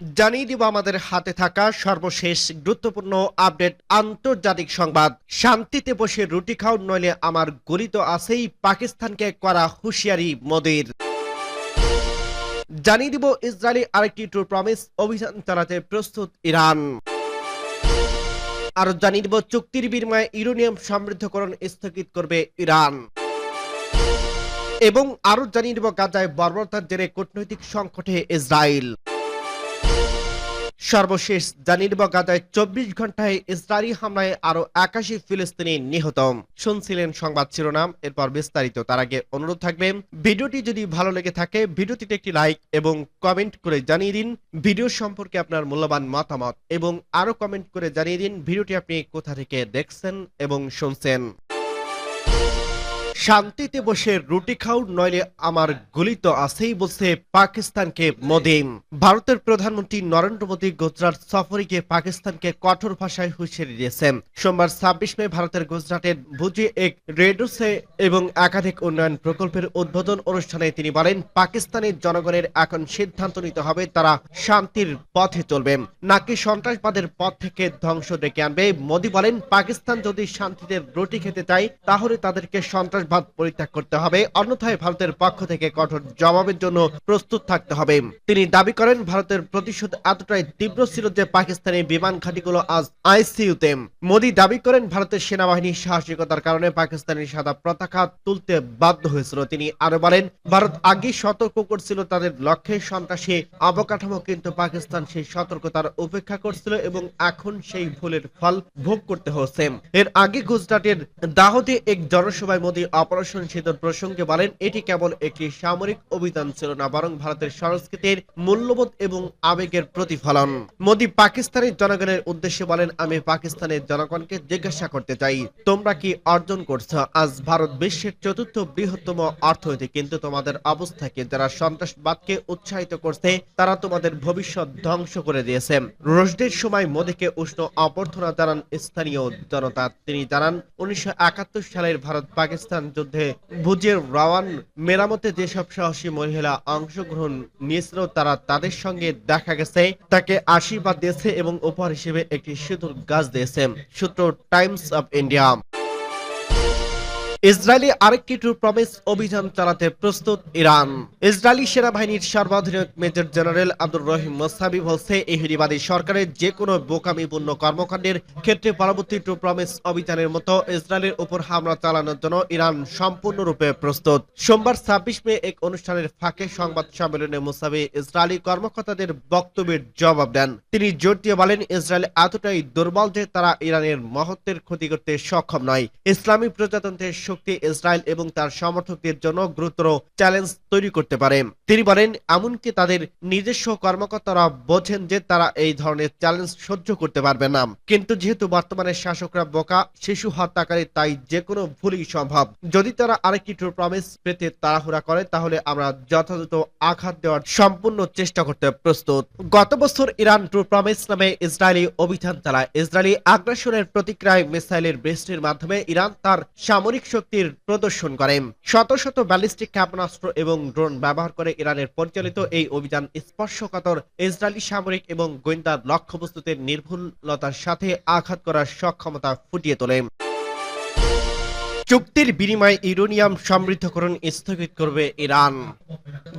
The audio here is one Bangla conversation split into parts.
জানিয়ে দিব আমাদের হাতে থাকা সর্বশেষ গুরুত্বপূর্ণ আপডেট আন্তর্জাতিক সংবাদ। শান্তিতে বসে রুটি খাও, নইলে আমার গুলি তো আছেই, পাকিস্তানকে করা হুঁশিয়ারি মোদির। জানিয়ে দিব ইসরায়েলি আরেকটি ট্রু প্রমিস অভিযান চালাতে প্রস্তুত ইরান। আরো জানিয়ে দিব চুক্তির বিনিময়ে ইউরেনিয়াম সমৃদ্ধকরণ স্থগিত করবে ইরান। এবং আরো জানিয়ে দিব গাজায় বর্বরতার জেরে কূটনৈতিক সংকটে ইসরায়েল। সর্বশেষ জানিয়ে দিব গাজায় 24 ঘন্টায় ইসরায়েলি হামলায় আরো 81 ফিলিস্তিনি নিহত। শুনছিলেন সংবাদ শিরোনাম, এরপর বিস্তারিত। তার আগে অনুরোধ থাকবে ভিডিওটি যদি ভালো লেগে থাকে ভিডিওটিতে একটি লাইক এবং কমেন্ট করে জানিয়ে দিন ভিডিও সম্পর্কে আপনার মূল্যবান মতামত, এবং আরো কমেন্ট করে জানিয়ে দিন ভিডিওটি আপনি কোথা থেকে দেখছেন এবং শুনছেন। শান্তিতে বসে রুটি খাও, নইলে আমার গুলি তো আছেই, বলছে পাকিস্তানকে মোদি। ভারতের প্রধানমন্ত্রী নরেন্দ্র মোদী গুজরাট সফরে গিয়ে পাকিস্তানকে কঠোর ভাষায় হুঁশিয়ারি দিয়েছেন। সোমবার 26 মে ভারতের গুজরাটের ভুজে এক রেডোসে এবং একাধিক উন্নয়ন প্রকল্পের উদ্বোধন অনুষ্ঠানে তিনি বলেন, পাকিস্তানের জনগণের এখন সিদ্ধান্ত নিতে হবে তারা শান্তির পথে চলবে নাকি সন্ত্রাসবাদের পথ থেকে ধ্বংস ডেকে আনবে। মোদী বলেন, পাকিস্তান যদি শান্তিতে রুটি খেতে চায় তাহলে তাদেরকে সন্ত্রাস পরিত্যাগ করতে হবে, অন্যথায় ভারতের পক্ষ থেকে কঠোর জবাবের জন্য প্রস্তুত থাকতে হবে। তিনি দাবি করেন, ভারতের প্রতিশোধ এতটাই তীব্র ছিল যে পাকিস্তানি বিমান ঘাঁটিগুলো আজ আইসিইউতে। মোদী দাবি করেন, ভারতের সেনাবাহিনীর সাহসিকতার কারণে পাকিস্তানের সাদা পতাকা তুলতে বাধ্য হয়েছিল। তিনি আরো বলেন, ভারত আগেই সতর্ক করছিল তাদের লক্ষ্যে সন্ত্রাসী অবকাঠামো, কিন্তু পাকিস্তান সেই সতর্কতার উপেক্ষা করছিল এবং এখন সেই ভুলের ফল ভোগ করতে হচ্ছে। এর আগে গুজরাটের দাহদে এক জনসভায় মোদী অপারেশন সিঁদুর প্রসঙ্গে বলেন, এটি কেবল একটি সামরিক অভিযান ছিল না, বরং ভারতের সংস্কৃতির মূল্যবোধ এবং আবেগের প্রতিফলন। মোদী পাকিস্তানের জনগণের উদ্দেশ্যে বলেন, আমি পাকিস্তানের জনগণকে জিজ্ঞাসা করতে চাই, তোমরা কি অর্জন করছো? আজ ভারত বিশ্বের চতুর্থ বৃহত্তম অর্থনীতি, কিন্তু তোমাদের অবস্থা কি? যারা সন্ত্রাসবাদকে উৎসাহিত করছে তারা তোমাদের ভবিষ্যৎ ধ্বংস করে দিয়েছে। রোজডের সময় মোদীকে উষ্ণ অভ্যর্থনা জানান স্থানীয় জনতা। তিনি জানান, 1971 সালের ভারত পাকিস্তান যুদ্ধে ভুজের রাওয়ান মেরামতে যেসব সাহসী মহিলা অংশগ্রহণ নিয়েছিল তারা তাদের সঙ্গে দেখা গেছে তাকে আশীর্বাদ দিয়েছে এবং উপহার হিসেবে একটি সিঁদুর গাছ দিয়েছে। সূত্র টাইমস অফ ইন্ডিয়া। ইসরায়েলি আরেকটি ট্রু প্রমিস অভিযান চালাতে প্রস্তুত ইরান। ইসরায়েলি সেনাবাহিনীর সর্বাধিনায়ক মেজর জেনারেল আব্দুর রহিম মোসাবি বলছে, ইহুদিবাদী সরকারের যে কোনো বোকামিপূর্ণ কর্মকাণ্ডের ক্ষেত্রে পরবর্তী ট্রু প্রমিস অভিযানের মতো ইসরায়েলের উপর হামলা চালানোর জন্য ইরান সম্পূর্ণরূপে প্রস্তুত। সোমবার 26 মে এক অনুষ্ঠানের ফাঁকে সংবাদ সম্মেলনে মোসাবি ইসরায়েলি কর্মকর্তাদের বক্তব্যের জবাব দেন। তিনি জোর দিয়ে বলেন, ইসরায়েল এতটাই দুর্বল যে তারা ইরানের মহত্বের ক্ষতি করতে সক্ষম নয়। ইসলামী প্রজাতন্ত্রের শক্তি ইসরায়েল এবং তার সমর্থকদের জন্য গুরুতর চ্যালেঞ্জ তৈরি করতে পারে। তিনি বলেন, এমনকি তাদের নিজস্ব কর্মকর্তারা বোঝেন যে তারা এই ধরনের চ্যালেঞ্জ সহ্য করতে পারবে না, কিন্তু যেহেতু বর্তমানে শাসকরা বোকা, শিশু হত্যাকারী, তাই যে কোনো ভুলই সম্ভব। যদি তারা আরেকটি ট্রু প্রমিস পেতে তাড়াহুড়া করে তাহলে আমরা যথাযথ আঘাত দেওয়ার সম্পূর্ণ চেষ্টা করতে প্রস্তুত। গত বছর ইরান ট্রু প্রমিস নামে ইসরায়েলি অভিযান চালায়। ইসরায়েলি আগ্রাসনের প্রতিক্রিয়ায় মিসাইলের বৃষ্টির মাধ্যমে ইরান তার সামরিক শক্তির প্রদর্শন করে। শত শত ব্যালিস্টিক ক্ষেপণাস্ত্র এবং ড্রোন ব্যবহার করে ইরানের পরিচালিত এই অভিযান স্পর্শকাতর ইসরায়েলি সামরিক এবং গোয়েন্দা লক্ষ্যবস্তুতে নির্ভুলতার সাথে আঘাত করার সক্ষমতা ফুটিয়ে তোলে। চুক্তির বিনিময়ে ইউরেনিয়াম সমৃদ্ধকরণ স্থগিত করবে ইরান।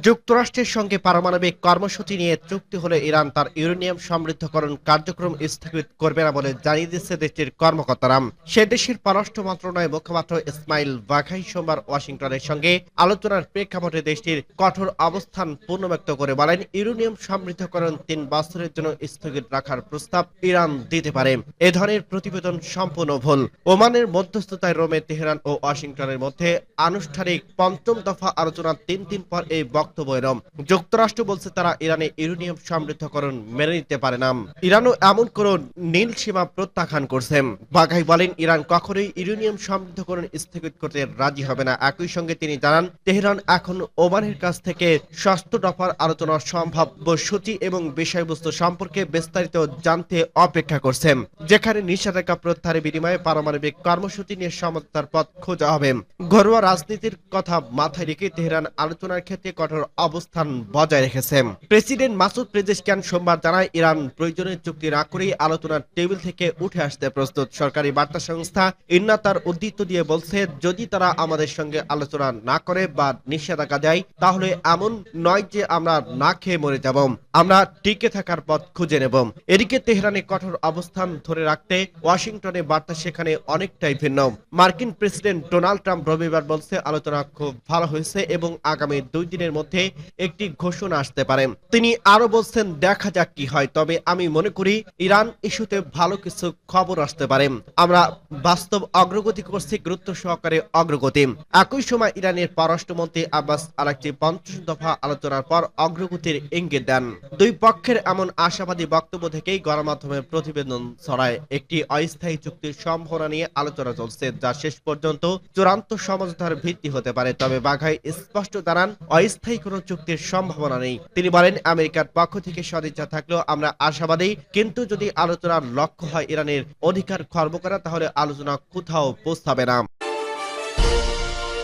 যুক্তরাষ্ট্রের সঙ্গে পারমাণবিক কর্মসূচি নিয়ে চুক্তি হলে ইরান তার ইউরেনিয়াম সমৃদ্ধকরণ কার্যক্রম স্থগিত করবে না বলে জানিয়ে দিচ্ছে দেশটির কর্মকর্তারা। সে দেশের পররাষ্ট্র মন্ত্রণালয়ের মুখপাত্র ইসমাইল বাঘাই সোমবার ওয়াশিংটনের সঙ্গে আলোচনার প্রেক্ষাপটে দেশটির কঠোর অবস্থান পুনর্ব্যক্ত করে বলেন, ইউরেনিয়াম সমৃদ্ধকরণ 3 বছরের জন্য স্থগিত রাখার প্রস্তাব ইরান দিতে পারে। এ ধরনের প্রতিবেদন সম্পূর্ণ ভুল। ওমানের মধ্যস্থতায় রোমে, তেহরান ও ওয়াশিংটনের মধ্যে আনুষ্ঠানিক 5ম দফা আলোচনা 3 দিন পর এই বক্তব্য এরম। যুক্তরাষ্ট্র বলছে তারা ইরানে ইউরেনিয়াম সমৃদ্ধকরণ মেনে নিতে পারে না। ইরানও এমন কোন নীল সীমা প্রত্যাখ্যান করছে। বাঘাই বলেন, ইরান কখনোই ইউরেনিয়াম সমৃদ্ধকরণ স্থগিত করতে রাজি হবে না। একই সঙ্গে তিনি জানান, তেহরান এখন ওমানের কাছ থেকে 6ষ্ঠ দফার আলোচনার সম্ভাব্য সূচি এবং বিষয়বস্তু সম্পর্কে বিস্তারিত জানতে অপেক্ষা করছে, যেখানে নিষেধাজ্ঞা প্রত্যাহারের বিনিময়ে পারমাণবিক কর্মসূচি নিয়ে সমঝোতার পথ খোঁজা হবে। ঘরোয়া রাজনীতির কথা মাথায় রেখে তেহরান আলোচনার ক্ষেত্রে কঠোর অবস্থান বজায় রেখেছে। প্রেসিডেন্ট মাসুদ পেজেশকিয়ান সোমবার জানায়, ইরান প্রয়োজনীয় চুক্তি না করেই আলোচনার টেবিল থেকে উঠে আসতে প্রস্তুত। সরকারি বার্তা সংস্থা ইন্না তার উদ্ধৃত দিয়ে বলছে, যদি তারা আমাদের সঙ্গে আলোচনা না করে বা নিষেধাজ্ঞা দেয়, তাহলে এমন নয় যে আমরা না খেয়ে মরে যাব, আমরা টিকে থাকার পথ খুঁজে নেব। এদিকে তেহরানে কঠোর অবস্থান ধরে রাখতে ওয়াশিংটনে বার্তা সেখানে অনেকটাই ভিন্ন। মার্কিন প্রেসিডেন্ট ডোনাল্ড ট্রাম্প রবিবার বলছে, আলোচনা খুব ভালো হয়েছে এবং আগামী 2 দিনের মধ্যে একটি ঘোষণা আসতে পারে। তিনি আরো বলছেন, দেখা যাক কি হয়, তবে আমি মনে করি ইরান ইস্যুতে ভালো কিছু খবর আসতে পারে। আমরা বাস্তব অগ্রগতি করছি, গুরুত্ব সহকারে অগ্রগতি। একই সময় ইরানের পররাষ্ট্রমন্ত্রী আব্বাস আরাকচি 50 দফা আলোচনার পর অগ্রগতির ইঙ্গিত দেন। দুই পক্ষের এমন আশাবাদী বক্তব্য থেকেই গণমাধ্যমে প্রতিবেদন ছড়ায় একটি অস্থায়ী চুক্তির সম্ভাবনা নিয়ে আলোচনা চলছে, যা শেষ পর্যন্ত চূড়ান্ত সমঝোতার ভিত্তি হতে পারে। তবে বাঘাই স্পষ্ট জানান, অস্থায়ী কোনো চুক্তির সম্ভাবনা নেই। তিনি বলেন, আমেরিকার পক্ষ থেকে সদিচ্ছা থাকলেও আমরা আশাবাদী, কিন্তু যদি আলোচনার লক্ষ্য হয় ইরানের অধিকার খর্ব করা, তাহলে আলোচনা কোথাও পৌঁছাবে না।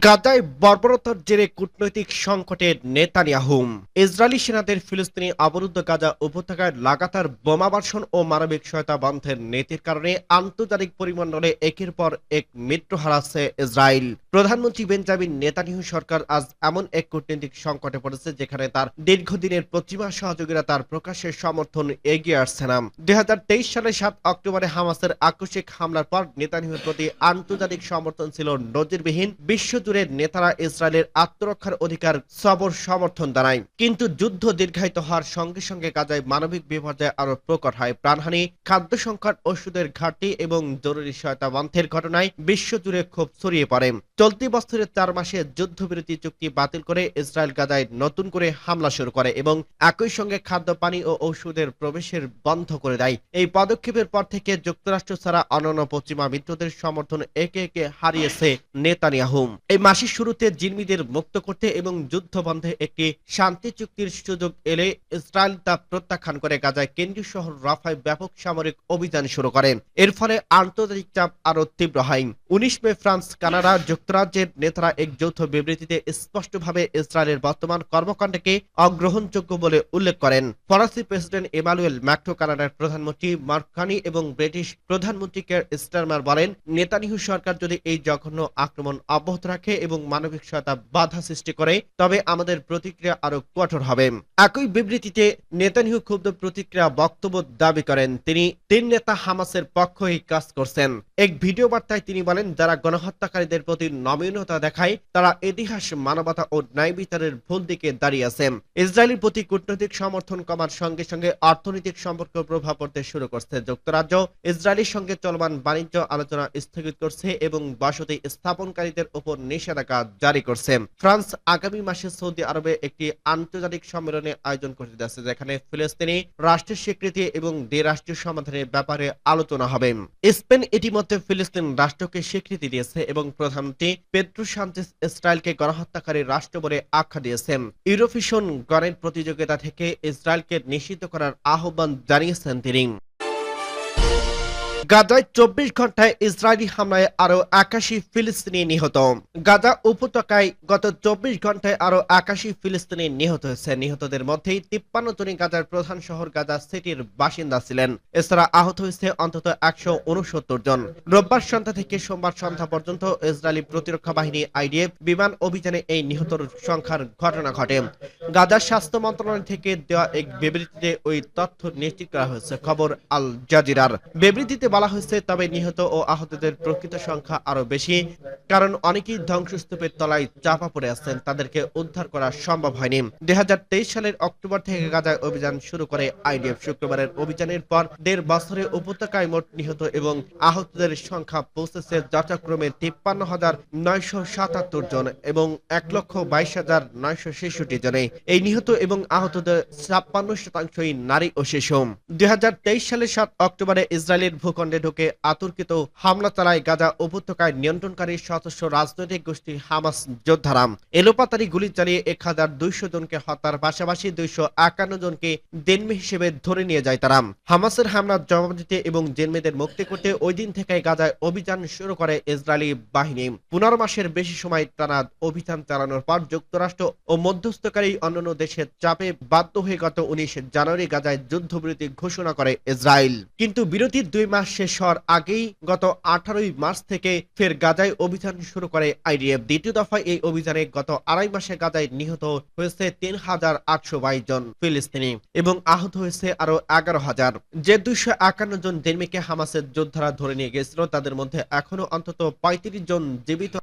গাজায় বর্বরতার জেরে কূটনৈতিক সংকটে নেতানিয়াহু। ইসরায়েলি সেনাদের ফিলিস্তিনি অবরুদ্ধ গাজা উপত্যকায় লাগাতার বোমাবর্ষণ ও মানবিক সহায়তা বন্ধের নীতির কারণে আন্তর্জাতিক পরিমণ্ডলে একের পর এক মৃত্যু হারাচ্ছে ইসরায়েল। প্রধানমন্ত্রী বেঞ্জামিন নেতানিয়াহু সরকার আজ এমন এক কূটনৈতিক সংকটে পড়েছে, যেখানে তার দীর্ঘদিনের পশ্চিমা সহযোগীরা তার প্রকাশের সমর্থন এগিয়ে আসছে না। 2023 সালের 7 অক্টোবরে হামাসের আকস্মিক হামলার পর নেতানিয়াহুর প্রতি আন্তর্জাতিক সমর্থন ছিল নজিরবিহীন। বিশ্বজুড়ে নেতারা ইসরায়েলের আত্মরক্ষার অধিকার সবর সমর্থন জানায়। কিন্তু যুদ্ধ দীর্ঘায়িত হওয়ার সঙ্গে সঙ্গে গাজায় মানবিক বিপর্যয় আরো প্রকট হয়। প্রাণহানি, খাদ্য সংকট, ওষুধের ঘাটতি এবং জরুরি সহায়তা বন্ধের ঘটনায় বিশ্বজুড়ে ক্ষোভ ছড়িয়ে পড়ে। চলতি বছরের 4 মাসে যুদ্ধবিরতি চুক্তি বাতিল করে ইসরায়েল গাজায় নতুন করে হামলা শুরু করে এবং একই সঙ্গে খাদ্য, পানি ও ঔষধের প্রবেশের বন্ধ করে দেয়। এই পদক্ষেপের পর থেকে যুক্তরাষ্ট্র ছাড়া অন্যান্য পশ্চিমা মিত্রদের সমর্থন একে একে হারিয়েছে নেতানিয়াহু। এই মাসের শুরুতে জিম্মিদের মুক্ত করতে এবং যুদ্ধ বন্ধে একটি শান্তি চুক্তির সুযোগ এলে ইসরায়েল তা প্রত্যাখ্যান করে গাজায় কেন্দ্রীয় শহর রাফায় ব্যাপক সামরিক অভিযান শুরু করেন। এর ফলে আন্তর্জাতিক চাপ আরো তীব্র হয়। 19 মে ফ্রান্স, কানাডা, যুক্তরাজ্যের নেতারা এক যৌথ বিবৃতিতে স্পষ্টভাবে ইসরায়েলের বর্তমান কর্মকাণ্ডকে অগ্রহণযোগ্য বলে উল্লেখ করেন। ফরাসি প্রেসিডেন্ট এমানুয়েল ম্যাক্রো, কানাডার প্রধানমন্ত্রী মার্ক কার্নি এবং ব্রিটিশ প্রধানমন্ত্রী কেয়ার স্টারমার বলেন, নেতানিয়াহু সরকার যদি এই জঘন্য আক্রমণ অব্যাহত রাখে এবং মানবিক সহায়তা বাধা সৃষ্টি করে, তবে আমাদের প্রতিক্রিয়া আরো কঠোর হবে। একই বিবৃতিতে নেতানিয়াহু ক্ষুব্ধ প্রতিক্রিয়া বক্তব্য দাবি করেন। তিনি 3 নেতা হামাসের পক্ষেই কাজ করছেন। এক ভিডিও বার্তায় তিনি বলেন, যারা গণহত্যাকারীদের প্রতি নমনীয়তা দেখায় তারা ইতিহাস, মানবতা ও ন্যায় বিচারের ভুল দিকে দাঁড়িয়ে আছে। ইসরায়েলের প্রতি কূটনৈতিক সমর্থন কমার সঙ্গে সঙ্গে অর্থনৈতিক সম্পর্ক প্রভাব পড়তে শুরু করছে। যুক্তরাজ্য ইসরায়েলের সঙ্গে চলমান বাণিজ্য আলোচনা স্থগিত করছে এবং বসতি স্থাপনকারীদের উপর নিষেধাজ্ঞা জারি করছে। ফ্রান্স আগামী মাসে সৌদি আরবে একটি আন্তর্জাতিক সম্মেলনের আয়োজন করতে যাচ্ছে, যেখানে ফিলিস্তিনি রাষ্ট্রের স্বীকৃতি এবং দ্বিরাষ্ট্রীয় সমাধানের ব্যাপারে আলোচনা হবে। স্পেন ইতিমধ্যে ফিলিস্তিন রাষ্ট্রকে স্বীকৃতি দিয়েছে এবং প্রধানমন্ত্রী পেদ্রো সানচেজ ইসরায়েলকে গণহত্যাকারী রাষ্ট্র বলে আখ্যা দিয়েছেন। ইউরোভিশন গানের প্রতিযোগিতা থেকে ইসরায়েলকে নিষিদ্ধ করার আহ্বান জানিয়েছেন তিনি। গাজায় 24 ঘন্টায় ইসরায়েলি হামলায় আরো 81 ফিলিস্তিনি নিহত। গাজা উপত্যকায় গত 24 ঘন্টায় আরো 81 ফিলিস্তিনি নিহত হয়েছে। নিহতদের মধ্যে 53 জনই গাজার প্রধান শহর গাজা সিটির বাসিন্দা ছিলেন। এছাড়া আহত হয়েছে অন্তত 169 জন। রোববার সন্ধ্যা থেকে সোমবার সন্ধ্যা পর্যন্ত ইসরায়েলি প্রতিরক্ষা বাহিনী আইডিএফ বিমান অভিযানে এই নিহতর সংখ্যার ঘটনা ঘটে। গাজার স্বাস্থ্য মন্ত্রণালয় থেকে দেওয়া এক বিবৃতিতে ওই তথ্য নিশ্চিত করা হয়েছে। খবর আল জাজিরার। বিবৃতিতে বলা হয়েছে, তবে নিহত ও আহতদের প্রকৃত সংখ্যা আরো বেশি, কারণ অনেকেই ধ্বংসস্তূপের তলায় চাপা পড়ে আছেন, তাদেরকে উদ্ধার করা সম্ভব হয়নি। 2023 সালের অক্টোবর থেকে গাজায় অভিযান শুরু করে আইডিএফ। শুক্রবারের অভিযানের পর 1.5 বছরে উপত্যকায় মোট নিহত এবং আহতদের সংখ্যা পৌঁছেছে যথাক্রমে 53,977 জন এবং 1,22,966 জনে। এই নিহত এবং আহতদের 56% নারী ও শিশু। 2023 সালের 7 অক্টোবরে ইসরায়েলের ভূখণ্ড ভূখণ্ডে ঢুকে আতর্কিত হামলা চালায় গাজা উপত্যকায় নিয়ন্ত্রণকারী সদস্য রাজনৈতিক গোষ্ঠী হামাস যোদ্ধারা। এলোপাতাড়ি গুলি চালিয়ে 1200 জনকে হত্যার পাশাপাশি 251 জনকে জিম্মি হিসেবে ধরে নিয়ে যায় তারা। হামাসের হামলার জবাব দিতে এবং জিম্মিদের মুক্তি করতে ওই দিন থেকে গাজায় অভিযান শুরু করে ইসরায়েলি বাহিনী। 15 মাসের বেশি সময় টানা অভিযান চালানোর পর যুক্তরাষ্ট্র ও মধ্যস্থকারী অন্যান্য দেশের চাপে বাধ্য হয়ে গত 19 জানুয়ারি গাজায় যুদ্ধবিরতি ঘোষণা করে ইসরায়েল। কিন্তু বিরতির 2 মাস শেষ হওয়ার আগেই গত 18 মার্চ থেকে ফের গাজায় অভিযান শুরু করে আইডিএফ। দ্বিতীয় দফায় এই অভিযানে গত 2.5 মাসে গাজায় নিহত হয়েছে 3822 জন ফিলিস্তিনি এবং আহত হয়েছে আরো 11,000। যে 251 জন জিম্মিকে হামাসের যোদ্ধারা ধরে নিয়ে গেছিল তাদের মধ্যে এখনো অন্তত 35 জন জীবিত